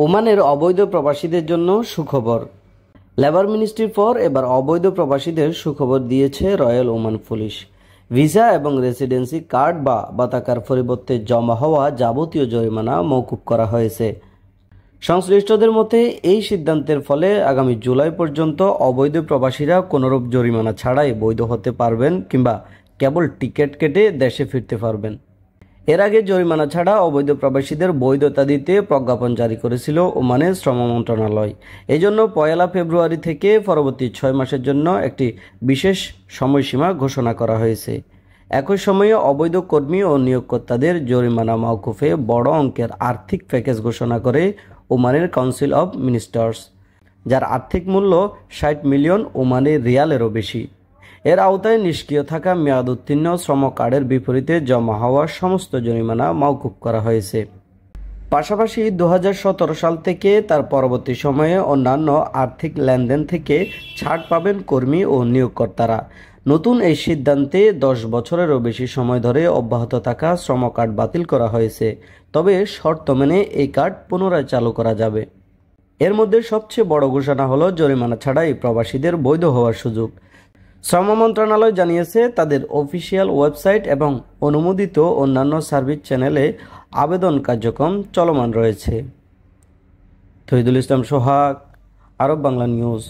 ওমানের অবৈধ প্রবাসীদের জন্য সুখবর। লেবার মিনিস্ট্রির পর এবার অবৈধ প্রবাসীদের সুখবর দিয়েছে রয়্যাল ওমান পুলিশ। ভিসা এবং রেসিডেন্সি কার্ড বা বাতাকার পরিবর্তে জমা হওয়া যাবতীয় জরিমানা মওকুফ করা হয়েছে। সংশ্লিষ্টদের মতে এই সিদ্ধান্তের ফলে আগামী জুলাই পর্যন্ত অবৈধ প্রবাসীরা কোনোরূপ জরিমানা ছাড়াই বৈধ হতে পারবেন কিংবা কেবল টিকিট কেটে দেশে ফিরতে পারবেন। এর আগে জরিমানা ছাড়া অবৈধ প্রবাসীদের বৈধতা দিতে প্রজ্ঞাপন জারি করেছিল ওমানের শ্রম মন্ত্রণালয়। এই জন্য 1 ফেব্রুয়ারি থেকে পরবর্তী 6 মাসের জন্য একটি বিশেষ সময়সীমা ঘোষণা করা হয়েছে। একই সময়ে অবৈধ কর্মী ও নিয়োগকর্তাদের জরিমানা মওকুফে বড় অঙ্কের আর্থিক প্যাকেজ ঘোষণা করে ওমানের কাউন্সিল অব মিনিস্টার্স, যার আর্থিক মূল্য 60 মিলিয়ন ওমানি রিয়ালেরও বেশি। এর আওতায় নিষ্ক্রিয় থাকা মেয়াদ উত্তীর্ণ শ্রম কার্ডের বিপরীতে জমা হওয়া সমস্ত জরিমানা মওকুফ করা হয়েছে। পাশাপাশি 2017 সাল থেকে তার পরবর্তী সময়ে অন্যান্য আর্থিক লেনদেন থেকে ছাড় পাবেন কর্মী ও নিয়োগকর্তারা। নতুন এই সিদ্ধান্তে 10 বছরেরও বেশি সময় ধরে অব্যাহত থাকা শ্রম কার্ড বাতিল করা হয়েছে, তবে শর্ত মেনে এই কার্ড পুনরায় চালু করা যাবে। এর মধ্যে সবচেয়ে বড় ঘোষণা হলো জরিমানা ছাড়াই প্রবাসীদের বৈধ হওয়ার সুযোগ। শ্রম মন্ত্রণালয় জানিয়েছে তাদের অফিসিয়াল ওয়েবসাইট এবং অনুমোদিত অন্যান্য সার্ভিস চ্যানেলে আবেদন কার্যক্রম চলমান রয়েছে। তহিদুল ইসলাম সোহাগ, আরব বাংলা নিউজ।